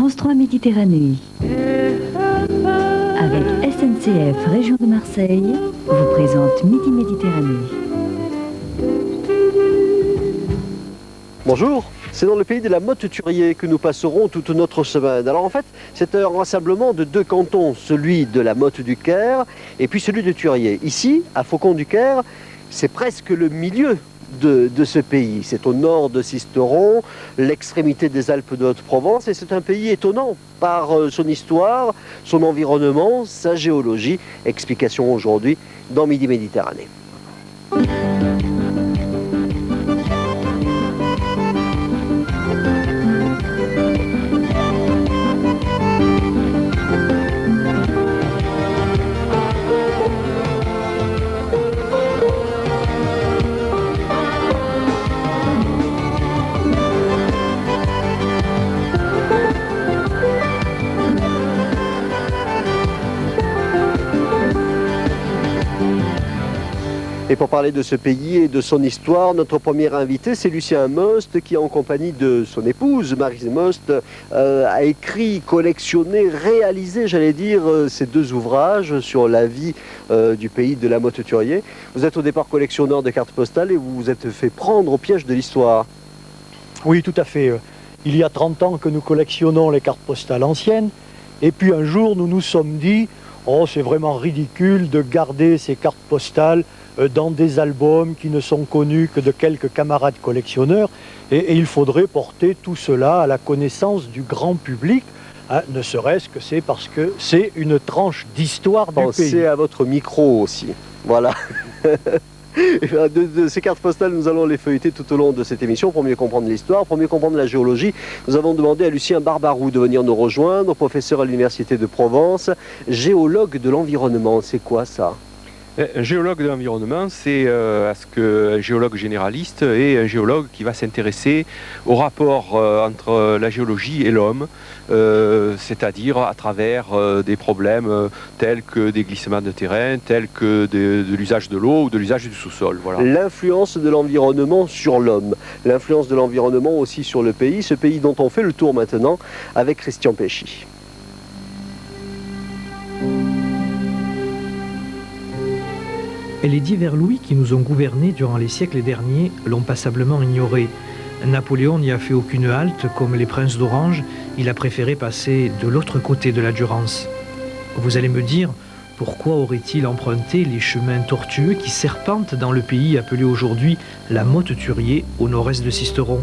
France 3 Méditerranée. Avec SNCF Région de Marseille, vous présente Midi Méditerranée. Bonjour, c'est dans le pays de la Motte-Thurier que nous passerons toute notre semaine. Alors en fait, c'est un rassemblement de deux cantons, celui de la Motte-du-Caire et puis celui de Thurier. Ici, à Faucon-du-Caire, c'est presque le milieu de ce pays. C'est au nord de Sisteron, l'extrémité des Alpes de Haute-Provence, et c'est un pays étonnant par son histoire, son environnement, sa géologie. Explication aujourd'hui dans Midi Méditerranée. Et pour parler de ce pays et de son histoire, notre premier invité, c'est Lucien Most, qui en compagnie de son épouse, Maryse Most, a écrit, collectionné, réalisé, j'allais dire, ces deux ouvrages sur la vie du pays de la Motte-Thurier. Vous êtes au départ collectionneur de cartes postales et vous vous êtes fait prendre au piège de l'histoire. Oui, tout à fait. Il y a 30 ans que nous collectionnons les cartes postales anciennes, et puis un jour, nous nous sommes dit « Oh, c'est vraiment ridicule de garder ces cartes postales dans des albums qui ne sont connus que de quelques camarades collectionneurs et il faudrait porter tout cela à la connaissance du grand public, hein, ne serait-ce que c'est parce que c'est une tranche d'histoire du pays. Pensez à votre micro aussi, voilà. De ces cartes postales, nous allons les feuilleter tout au long de cette émission pour mieux comprendre l'histoire, pour mieux comprendre la géologie. Nous avons demandé à Lucien Barbarou de venir nous rejoindre, professeur à l'Université de Provence, géologue de l'environnement. C'est quoi ça ? Un géologue de l'environnement, c'est un géologue généraliste et un géologue qui va s'intéresser au rapport entre la géologie et l'homme, c'est-à-dire à travers des problèmes tels que des glissements de terrain, tels que de l'usage de l'eau ou de l'usage du sous-sol. Voilà. L'influence de l'environnement sur l'homme, l'influence de l'environnement aussi sur le pays, ce pays dont on fait le tour maintenant avec Christian Péchy. Et les divers Louis qui nous ont gouvernés durant les siècles derniers l'ont passablement ignoré. Napoléon n'y a fait aucune halte, comme les princes d'Orange, il a préféré passer de l'autre côté de la Durance. Vous allez me dire, pourquoi aurait-il emprunté les chemins tortueux qui serpentent dans le pays appelé aujourd'hui la Motte-Thurier, au nord-est de Sisteron?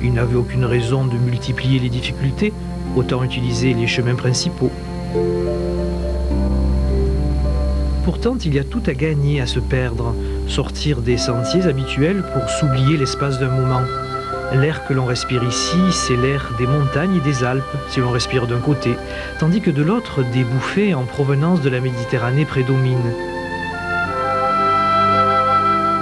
Il n'avait aucune raison de multiplier les difficultés, autant utiliser les chemins principaux. Pourtant, il y a tout à gagner à se perdre, sortir des sentiers habituels pour s'oublier l'espace d'un moment. L'air que l'on respire ici, c'est l'air des montagnes et des Alpes, si l'on respire d'un côté, tandis que de l'autre, des bouffées en provenance de la Méditerranée prédominent.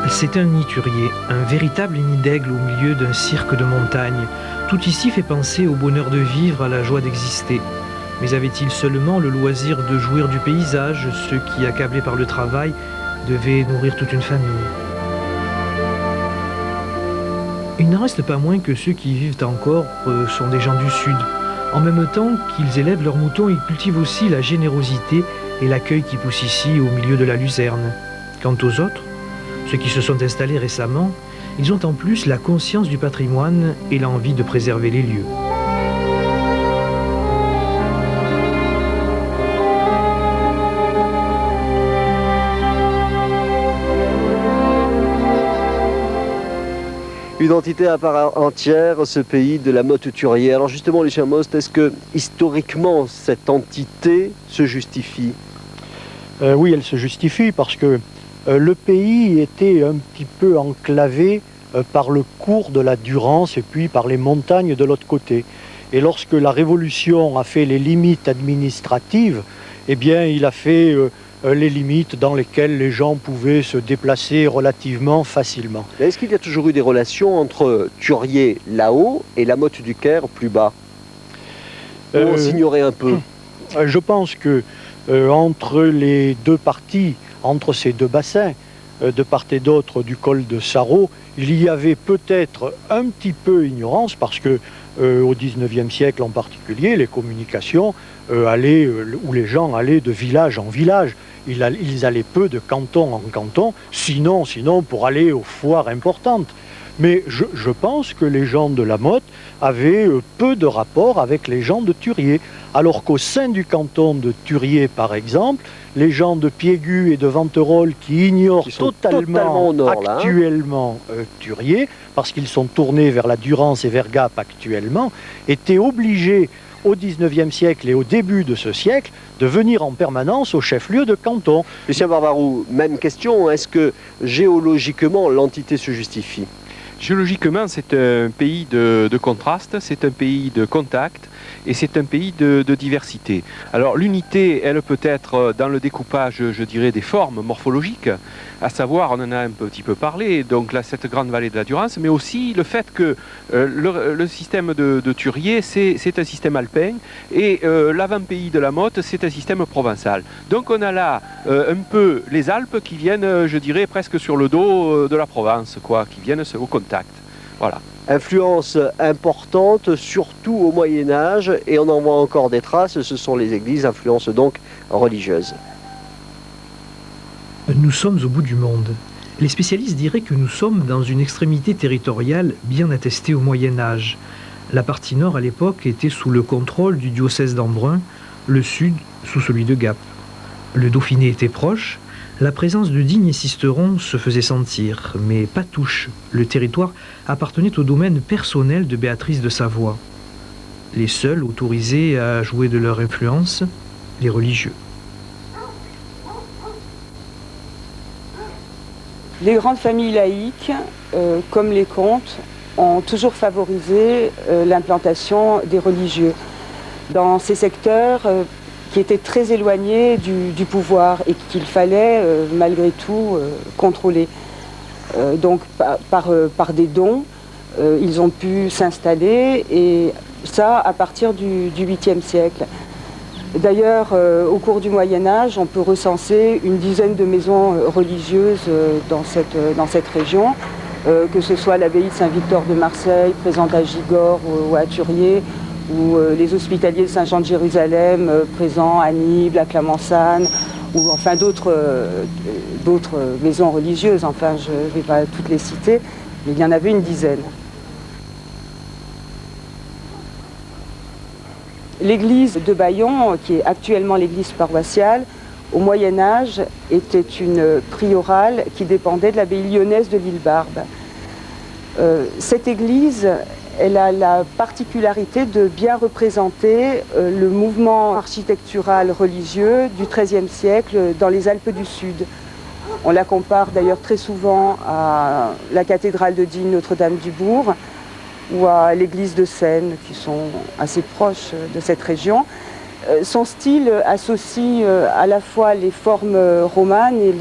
C'est un nid thurier, un véritable nid d'aigle au milieu d'un cirque de montagnes. Tout ici fait penser au bonheur de vivre, à la joie d'exister. Mais avait-il seulement le loisir de jouir du paysage, ceux qui, accablés par le travail, devaient nourrir toute une famille? Il n'en reste pas moins que ceux qui y vivent encore sont des gens du Sud. En même temps qu'ils élèvent leurs moutons, ils cultivent aussi la générosité et l'accueil qui pousse ici au milieu de la luzerne. Quant aux autres, ceux qui se sont installés récemment, ils ont en plus la conscience du patrimoine et l'envie de préserver les lieux. Une entité à part entière, ce pays de la Motte-Thurier. Alors justement, Lucien Most, est-ce que historiquement cette entité se justifie? Oui, elle se justifie parce que le pays était un petit peu enclavé par le cours de la Durance et puis par les montagnes de l'autre côté. Et lorsque la Révolution a fait les limites administratives, eh bien, il a fait les limites dans lesquelles les gens pouvaient se déplacer relativement facilement. Est-ce qu'il y a toujours eu des relations entre Thurier là-haut et la Motte-du-Caire plus bas? On s'ignorait un peu. Je pense que entre les deux parties, entre ces deux bassins, de part et d'autre du col de Sarro, il y avait peut-être un petit peu ignorance parce que au XIXe siècle en particulier, les communications où les gens allaient de village en village. Ils allaient peu de canton en canton, sinon pour aller aux foires importantes. Mais je pense que les gens de la Motte avaient peu de rapport avec les gens de Turier. Alors qu'au sein du canton de Turier, par exemple, les gens de Piégut et de Venterolles qui ignorent totalement au nord, actuellement Turier, parce qu'ils sont tournés vers la Durance et vers Gap actuellement, étaient obligés au XIXe siècle et au début de ce siècle de venir en permanence au chef-lieu de canton. Lucien Barbaroux, même question, est-ce que géologiquement l'entité se justifie ? Géologiquement, c'est un pays de contraste, c'est un pays de contact et c'est un pays de diversité. Alors l'unité, elle peut être dans le découpage, je dirais, des formes morphologiques, à savoir, on en a un petit peu parlé, donc là, cette grande vallée de la Durance, mais aussi le fait que le système de Turier, c'est un système alpin et l'avant-pays de la Motte, c'est un système provençal. Donc on a là un peu les Alpes qui viennent, je dirais, presque sur le dos de la Provence, quoi, qui viennent au contact. Voilà. Influence importante, surtout au Moyen-Âge, et on en voit encore des traces, ce sont les églises, influence donc religieuse. Nous sommes au bout du monde. Les spécialistes diraient que nous sommes dans une extrémité territoriale bien attestée au Moyen-Âge. La partie nord à l'époque était sous le contrôle du diocèse d'Embrun, le sud sous celui de Gap. Le Dauphiné était proche. La présence de Digne et Sisteron se faisait sentir, mais pas touche. Le territoire appartenait au domaine personnel de Béatrice de Savoie. Les seuls autorisés à jouer de leur influence, les religieux. Les grandes familles laïques, comme les comtes, ont toujours favorisé l'implantation des religieux dans ces secteurs qui étaient très éloignés du pouvoir et qu'il fallait malgré tout contrôler. Donc par des dons, ils ont pu s'installer, et ça à partir du 8e siècle. D'ailleurs, au cours du Moyen-Âge, on peut recenser une dizaine de maisons religieuses dans cette région, que ce soit l'abbaye de Saint-Victor de Marseille, présente à Gigord ou à Turier, ou les hospitaliers de Saint-Jean de Jérusalem, présents à Nibles, à Clamençane, ou enfin d'autres maisons religieuses. Enfin, je ne vais pas toutes les citer, mais il y en avait une dizaine. L'église de Bayon, qui est actuellement l'église paroissiale, au Moyen-Âge, était une priorale qui dépendait de l'abbaye lyonnaise de l'Île-Barbe. Cette église, elle a la particularité de bien représenter le mouvement architectural religieux du XIIIe siècle dans les Alpes du Sud. On la compare d'ailleurs très souvent à la cathédrale de Digne Notre-Dame-du-Bourg ou à l'église de Seine, qui sont assez proches de cette région. Son style associe à la fois les formes romanes et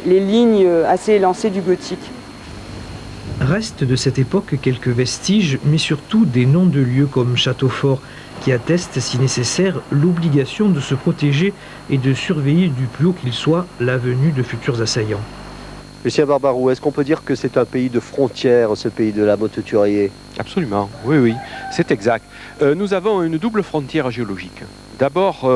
les lignes assez élancées du gothique. Restent de cette époque quelques vestiges, mais surtout des noms de lieux comme Châteaufort, qui attestent, si nécessaire, l'obligation de se protéger et de surveiller du plus haut qu'il soit la venue de futurs assaillants. Lucien Barbaroux, est-ce qu'on peut dire que c'est un pays de frontières, ce pays de la Motte-Turier ? Absolument, oui, c'est exact. Nous avons une double frontière géologique. D'abord,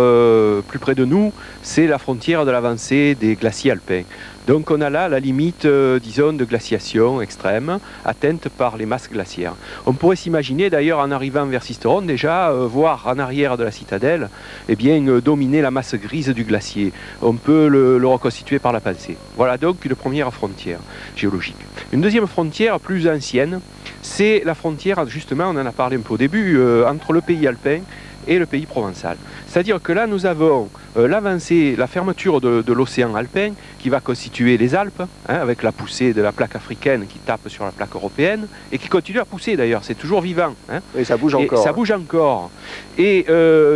plus près de nous, c'est la frontière de l'avancée des glaciers alpins. Donc on a là la limite, disons, de glaciation extrême, atteinte par les masses glaciaires. On pourrait s'imaginer d'ailleurs en arrivant vers Sisteron déjà, voir en arrière de la citadelle, eh bien, dominer la masse grise du glacier. On peut le reconstituer par la pensée. Voilà donc une première frontière géologique. Une deuxième frontière plus ancienne, c'est la frontière, justement, on en a parlé un peu au début, entre le pays alpin et le pays provençal. C'est-à-dire que là, nous avons l'avancée, la fermeture de l'océan alpin qui va constituer les Alpes, avec la poussée de la plaque africaine qui tape sur la plaque européenne et qui continue à pousser d'ailleurs, c'est toujours vivant. Et ça bouge encore. Et ça bouge encore. Et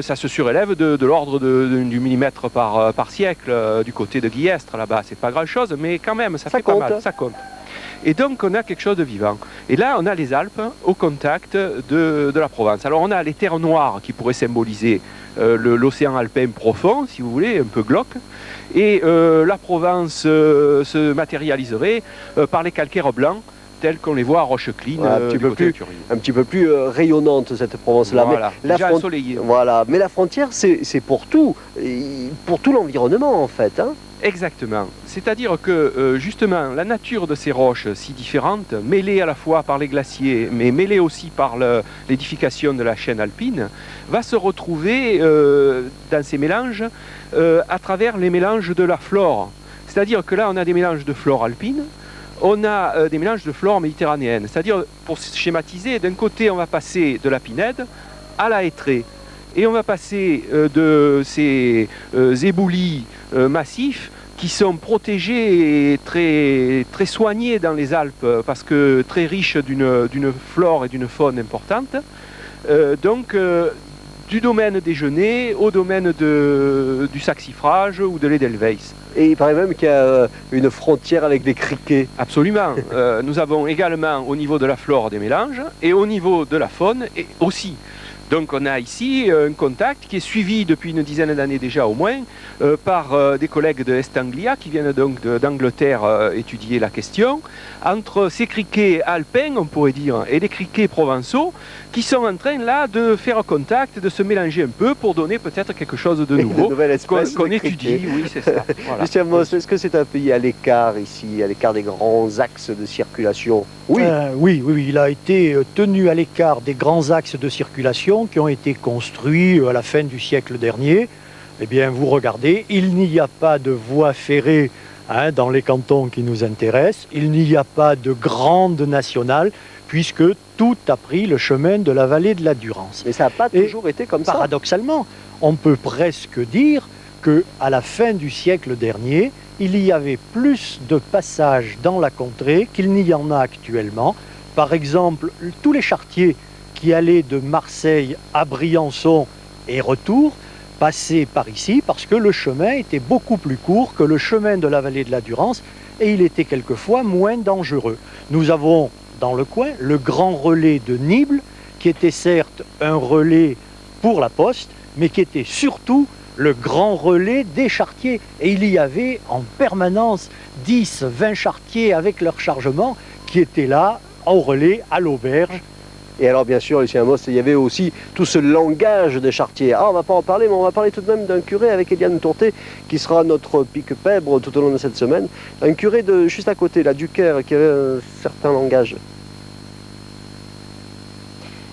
ça se surélève de l'ordre du millimètre par siècle du côté de Guillestre là-bas. C'est pas grand-chose, mais quand même, ça fait pas mal, ça compte. Et donc on a quelque chose de vivant. Et là on a les Alpes au contact de la Provence. Alors on a les terres noires qui pourraient symboliser l'océan alpin profond, si vous voulez, un peu glauque. Et la Provence se matérialiserait par les calcaires blancs tels qu'on les voit à Rochecline, un petit peu plus rayonnante cette Provence-là. Voilà, déjà ensoleillée. Voilà, mais la frontière, c'est pour tout l'environnement en fait. Hein. Exactement. C'est-à-dire que justement la nature de ces roches si différentes, mêlées à la fois par les glaciers, mais mêlées aussi par l'édification de la chaîne alpine, va se retrouver dans ces mélanges à travers les mélanges de la flore. C'est-à-dire que là on a des mélanges de flore alpine, on a des mélanges de flore méditerranéenne. C'est-à-dire, pour schématiser, d'un côté on va passer de la pinède à la hêtrée. Et on va passer de ces éboulis massifs qui sont protégés et très, très soignés dans les Alpes parce que très riches d'une flore et d'une faune importante. Du domaine des genêts au domaine du saxifrage ou de l'Edelweiss. Et il paraît même qu'il y a une frontière avec les criquets. Absolument. Nous avons également au niveau de la flore des mélanges et au niveau de la faune aussi. Donc on a ici un contact qui est suivi depuis une dizaine d'années déjà au moins par des collègues de Est Anglia qui viennent donc d'Angleterre étudier la question, entre ces criquets alpins on pourrait dire et les criquets provençaux qui sont en train là de faire contact, de se mélanger un peu pour donner peut-être quelque chose de nouveau qu'on étudie. Oui, c'est ça. Voilà. Lucien Mosse, est-ce que c'est un pays à l'écart ici, à l'écart des grands axes de circulation? Oui. Oui, il a été tenu à l'écart des grands axes de circulation qui ont été construits à la fin du siècle dernier. Eh bien, vous regardez, il n'y a pas de voie ferrée dans les cantons qui nous intéressent, il n'y a pas de grande nationale, puisque tout a pris le chemin de la vallée de la Durance. Mais ça n'a pas toujours été comme ça. Paradoxalement, on peut presque dire qu'à la fin du siècle dernier, il y avait plus de passages dans la contrée qu'il n'y en a actuellement. Par exemple, tous les charretiers qui allaient de Marseille à Briançon et retour passaient par ici parce que le chemin était beaucoup plus court que le chemin de la vallée de la Durance et il était quelquefois moins dangereux. Nous avons dans le coin le grand relais de Nibles qui était certes un relais pour la poste mais qui était surtout le grand relais des charretiers. Et il y avait en permanence 10, 20 charretiers avec leur chargement qui étaient là au relais, à l'auberge. Et alors bien sûr, Lucien Mosse, il y avait aussi tout ce langage des charretiers. Ah, on ne va pas en parler, mais on va parler tout de même d'un curé avec Eliane Tourté, qui sera notre pique-pèbre tout au long de cette semaine. Un curé de juste à côté, là, du Caire, qui avait un certain langage.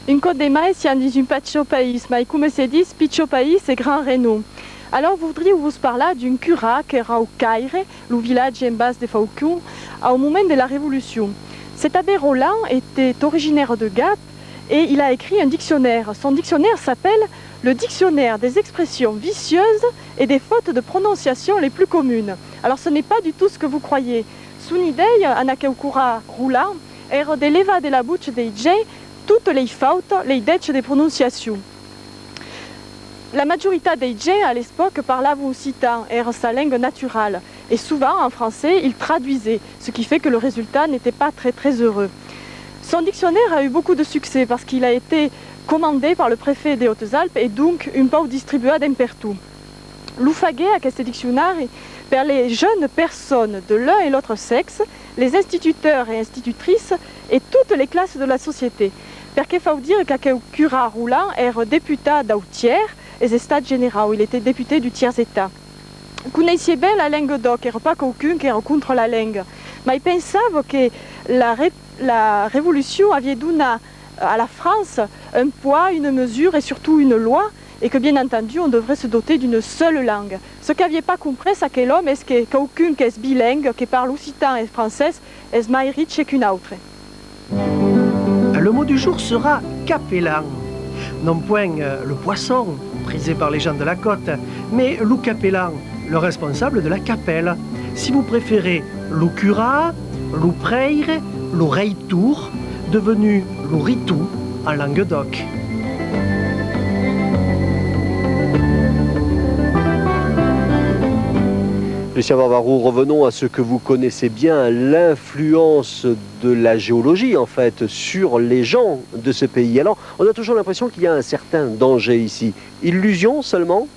In Côte des Maïs, il y a un paccio país, mais comme se dit, piccio país et grand renom. Alors, voudrais vous parler d'un cura qui era au Caire, le village en bas de Faucon, au moment de la Révolution. Cet abbé Roland était originaire de Gap et il a écrit un dictionnaire. Son dictionnaire s'appelle le dictionnaire des expressions vicieuses et des fautes de prononciation les plus communes. Alors ce n'est pas du tout ce que vous croyez. Son idée, Anakeukura Roland, era de levar de la bouche des gens toutes les fautes, les dettes de prononciation. La majorité des gens à l'époque parlaient occitan, era sa langue naturelle. Et souvent, en français, il traduisait, ce qui fait que le résultat n'était pas très heureux. Son dictionnaire a eu beaucoup de succès parce qu'il a été commandé par le préfet des Hautes-Alpes et donc un peu distribué d'impertout. L'oufagué à ce dictionnaire pour les jeunes personnes de l'un et l'autre sexe, les instituteurs et institutrices et toutes les classes de la société. Perché faut dire que cura Roland era député d'Autière et des États généraux. Il était député du tiers-État. Connaissait bien la langue d'oc, il n'y a pas quelqu'un qui era contre la langue. Mais il pensait que la Révolution avait donné à la France un poids, une mesure et surtout une loi, et que bien entendu on devrait se doter d'une seule langue. Ce qu'il n'avait pas compris, c'est que l'homme est que quelqu'un qui est bilingue, qui parle occitan et français, est plus riche qu'une autre. Le mot du jour sera capellan. Non point le poisson, prisé par les gens de la côte, mais le capellan, le responsable de la capelle. Si vous préférez le cura, le prêtre, le reitor, devenu le ritou en Languedoc. Lucien Varvarou, revenons à ce que vous connaissez bien, l'influence de la géologie en fait sur les gens de ce pays. Alors, on a toujours l'impression qu'il y a un certain danger ici. Illusion seulement ?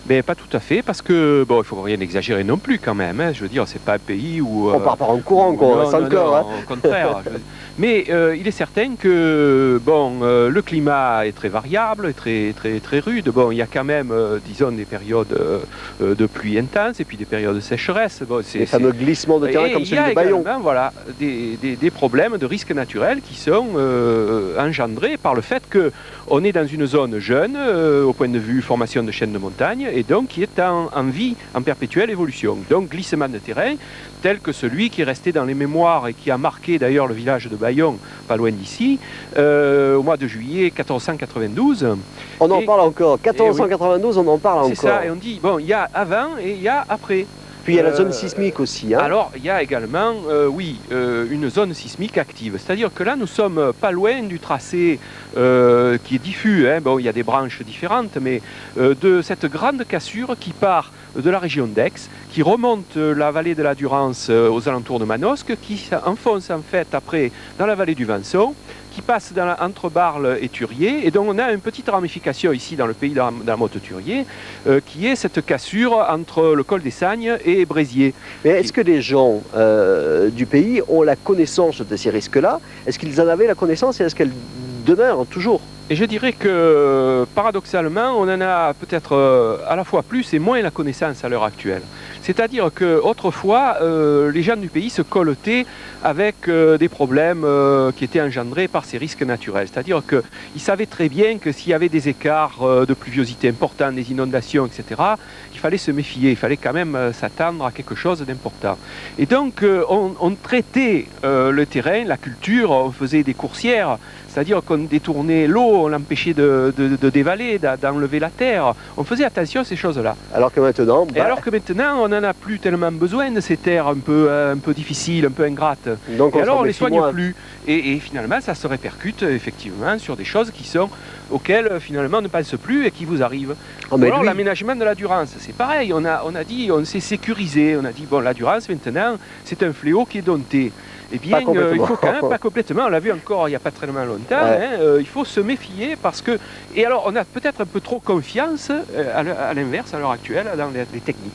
Mais pas tout à fait, parce que, bon, il ne faut rien exagérer non plus quand même. Hein. Je veux dire, c'est pas un pays où... On part pas en courant, quoi, on reste encore. Hein. Au contraire. Mais il est certain que, bon, le climat est très variable, très rude. Bon, il y a quand même, disons, des périodes de pluie intense et puis des périodes de sécheresse. Bon, les fameux glissements de terrain comme celui de Bayon. Voilà, des problèmes de risques naturels qui sont engendrés par le fait qu'on est dans une zone jeune, au point de vue formation de chaînes de montagne, et donc qui est en vie, en perpétuelle évolution. Donc glissement de terrain, tel que celui qui est resté dans les mémoires et qui a marqué d'ailleurs le village de Bayon, pas loin d'ici, au mois de juillet 1492. On en parle encore, 1492, on en parle encore. C'est ça, et on dit, bon, il y a avant et il y a après. Puis il y a la zone sismique aussi. Hein. Alors, il y a également, une zone sismique active. C'est-à-dire que là, nous sommes pas loin du tracé qui est diffus. Hein. Bon, il y a des branches différentes, mais de cette grande cassure qui part de la région d'Aix, qui remonte la vallée de la Durance aux alentours de Manosque, qui s'enfonce en fait après dans la vallée du Venson, qui passe entre Barle et Turier, et donc on a une petite ramification ici dans le pays de la Motte-Turier, qui est cette cassure entre le col des Sagnes et Bréziers. Mais est-ce que les gens du pays ont la connaissance de ces risques-là? Est-ce qu'ils en avaient la connaissance et est-ce qu'elle demeure toujours? Et je dirais que, paradoxalement, on en a peut-être à la fois plus et moins la connaissance à l'heure actuelle. C'est-à-dire qu'autrefois, les gens du pays se coltaient avec des problèmes qui étaient engendrés par ces risques naturels. C'est-à-dire qu'ils savaient très bien que s'il y avait des écarts de pluviosité importants, des inondations, etc., il fallait se méfier, il fallait quand même s'attendre à quelque chose d'important. Et donc, on traitait le terrain, la culture, on faisait des coursières, c'est-à-dire qu'on détournait l'eau, on l'empêchait de dévaler, d'enlever la terre. On faisait attention à ces choses-là. Alors que maintenant... alors que maintenant, on n'en a plus tellement besoin de ces terres un peu difficiles, un peu ingrates. Donc et alors, on ne les soigne plus. Et finalement, ça se répercute effectivement sur des choses auxquelles finalement on ne pense plus et qui vous arrivent. Oh, alors, l'aménagement de la Durance, c'est pareil. On s'est sécurisé. On a dit, bon, la Durance, maintenant, c'est un fléau qui est dompté. Eh bien, il faut quand même, pas complètement, on l'a vu encore il n'y a pas très longtemps, il faut se méfier parce que... Et alors, on a peut-être un peu trop confiance, à l'inverse, à l'heure actuelle, dans les techniques.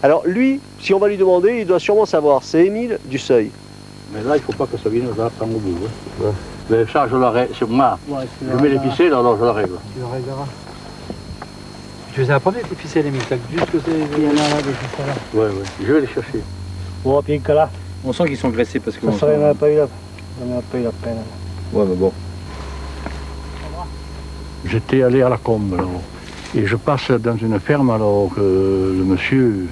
Alors, lui, si on va lui demander, il doit sûrement savoir, c'est Émile Dusseuil. Mais là, il ne faut pas que ça vienne là, prendre au bout. Hein. Ouais. Mais ça, je l'arrête, c'est moi. Ouais, je mets les ficelles, alors je la règle. Tu le régleras. Tu les as pas mis tes ficelles, Émile, t'as juste que c'est... Il y en a là, des ficelles là. Oui, oui, je vais les chercher. Bon, bien que là... On sent qu'ils sont graissés parce que... Ça serait, on n'a pas eu la peine. Ouais, mais bon. J'étais allé à la Combe, alors. Et je passe dans une ferme, alors que le monsieur,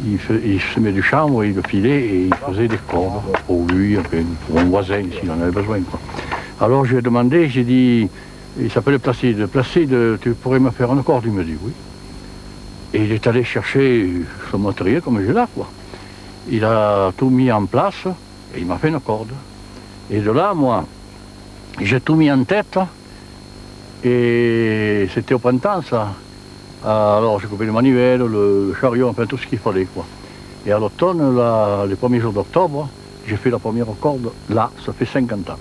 il semait du chanvre, il le filait et il faisait des cordes pour lui, pour mon voisin, s'il en avait besoin, quoi. Alors je lui ai demandé, j'ai dit, il s'appelait Placide. Placide, tu pourrais me faire une corde? Il me dit oui. Et il est allé chercher son matériel comme j'ai là, quoi. Il a tout mis en place et il m'a fait une corde. Et de là, moi, j'ai tout mis en tête et c'était au printemps, ça. Alors j'ai coupé le manivelle, le chariot, enfin tout ce qu'il fallait, quoi. Et à l'automne, les premiers jours d'octobre, j'ai fait la première corde. Là, ça fait 50 ans.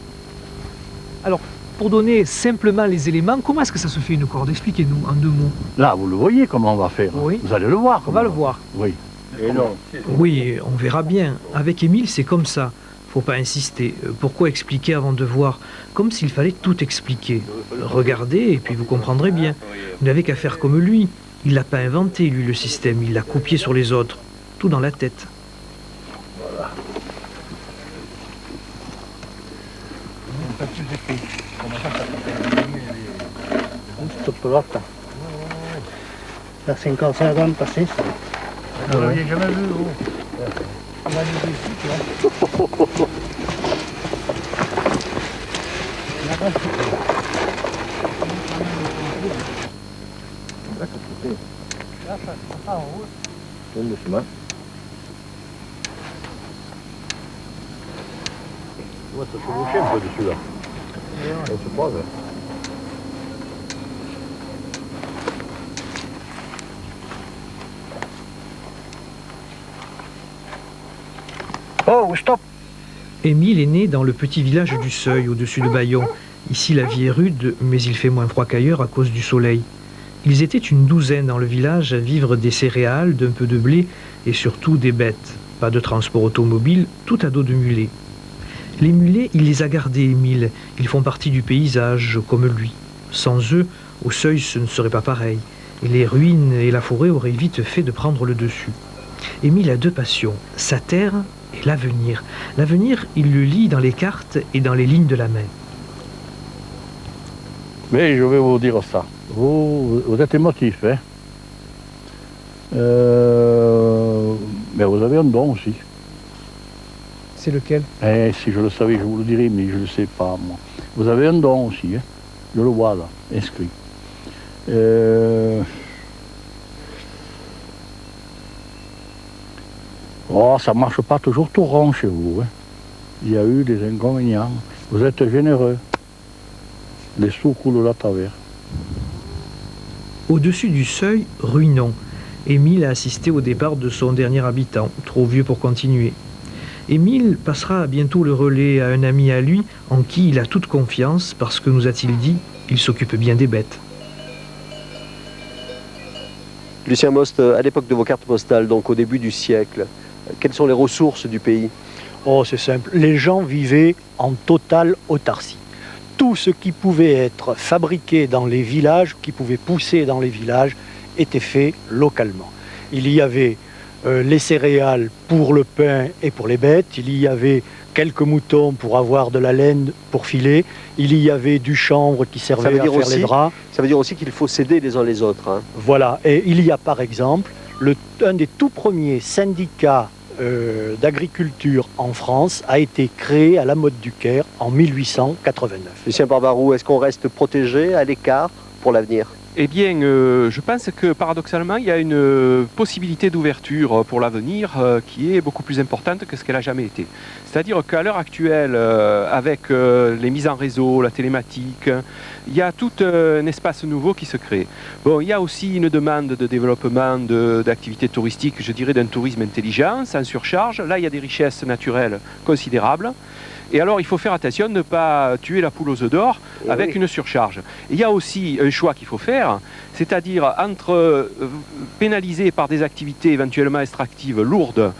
Alors, pour donner simplement les éléments, comment est-ce que ça se fait une corde? Expliquez-nous en 2 mots. Là, vous le voyez comment on va faire. Oui. Vous allez le voir. On va le voir. Oui. Et non. Oui, on verra bien. Avec Émile, c'est comme ça. Faut pas insister. Pourquoi expliquer avant de voir? Comme s'il fallait tout expliquer. Regardez et puis vous comprendrez bien. Vous n'avez qu'à faire comme lui. Il l'a pas inventé, lui, le système. Il l'a copié sur les autres. Tout dans la tête. Voilà. La 55 ans passée. Vous ne l'aviez jamais vu, vous? On va aller ici, tu vois. Là, ça part en route. Tourne le chemin. On va se chevaucher un peu dessus, là. On se croise. Oh, stop! Émile est né dans le petit village du Seuil, au-dessus de Bayonne. Ici, la vie est rude, mais il fait moins froid qu'ailleurs à cause du soleil. Ils étaient une douzaine dans le village à vivre des céréales, d'un peu de blé et surtout des bêtes. Pas de transport automobile, tout à dos de mulets. Les mulets, il les a gardés, Émile. Ils font partie du paysage, comme lui. Sans eux, au Seuil, ce ne serait pas pareil. Et les ruines et la forêt auraient vite fait de prendre le dessus. Émile a deux passions, sa terre et l'avenir. L'avenir, il le lit dans les cartes et dans les lignes de la main. Mais je vais vous dire ça. Vous êtes émotif, hein. Mais vous avez un don aussi. C'est lequel? Si je le savais, je vous le dirais, mais je ne le sais pas, moi. Vous avez un don aussi, hein. Je le vois là, inscrit. Oh, ça ne marche pas toujours tout rond chez vous, hein. Il y a eu des inconvénients. Vous êtes généreux. Les sous coulent à travers. Au-dessus du Seuil, ruinant. Émile a assisté au départ de son dernier habitant, trop vieux pour continuer. Émile passera bientôt le relais à un ami à lui, en qui il a toute confiance, parce que, nous a-t-il dit, il s'occupe bien des bêtes. Lucien Most, à l'époque de vos cartes postales, donc au début du siècle, quelles sont les ressources du pays? Oh, c'est simple. Les gens vivaient en totale autarcie. Tout ce qui pouvait être fabriqué dans les villages, qui pouvait pousser dans les villages, était fait localement. Il y avait les céréales pour le pain et pour les bêtes, il y avait quelques moutons pour avoir de la laine pour filer, il y avait du chanvre qui servait à faire les draps. Ça veut dire aussi qu'il faut s'aider les uns les autres, hein. Voilà, et il y a par exemple un des tout premiers syndicats d'agriculture en France a été créé à la Motte du Caire en 1889. Lucien Barbaroux, est-ce qu'on reste protégé, à l'écart pour l'avenir? Eh bien, je pense que paradoxalement, il y a une possibilité d'ouverture pour l'avenir qui est beaucoup plus importante que ce qu'elle a jamais été. C'est-à-dire qu'à l'heure actuelle, avec les mises en réseau, la télématique, il y a tout un espace nouveau qui se crée. Bon, il y a aussi une demande de développement d'activités touristiques, je dirais d'un tourisme intelligent, sans surcharge. Là, il y a des richesses naturelles considérables. Et alors, il faut faire attention de ne pas tuer la poule aux œufs d'or avec une surcharge. Et il y a aussi un choix qu'il faut faire, c'est-à-dire entre pénaliser par des activités éventuellement extractives lourdes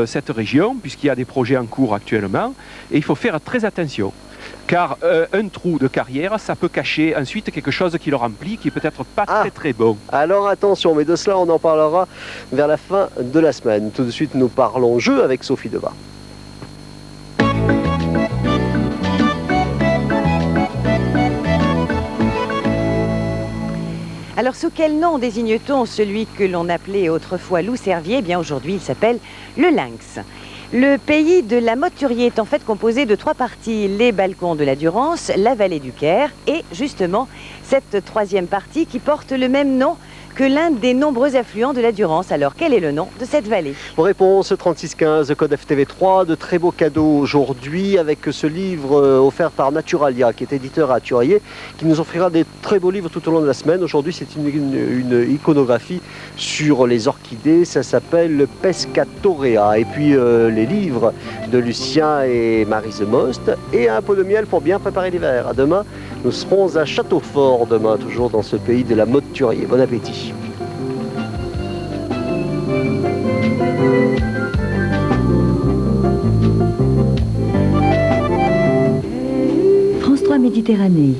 cette région, puisqu'il y a des projets en cours actuellement, et il faut faire très attention. Car un trou de carrière, ça peut cacher ensuite quelque chose qui le remplit, qui est peut-être pas très bon. Alors attention, mais de cela, on en parlera vers la fin de la semaine. Tout de suite, nous parlons jeu avec Sophie Debat. Alors, sous quel nom désigne-t-on celui que l'on appelait autrefois loup-cervier? Eh bien, aujourd'hui, il s'appelle le lynx. Le pays de la Motte-Thurier est en fait composé de trois parties, les balcons de la Durance, la vallée du Caire et justement cette troisième partie qui porte le même nom que l'un des nombreux affluents de la Durance. Alors, quel est le nom de cette vallée? Réponse 3615, code FTV3, de très beaux cadeaux aujourd'hui avec ce livre offert par Naturalia, qui est éditeur à Thurier, qui nous offrira des très beaux livres tout au long de la semaine. Aujourd'hui, c'est une iconographie sur les orchidées, ça s'appelle Pescatorea. Et puis les livres de Lucien et Maryse Most, et un pot de miel pour bien préparer l'hiver. À demain, nous serons à Châteaufort, demain, toujours dans ce pays de la Motte-Thurier. Bon appétit. France 3 Méditerranée.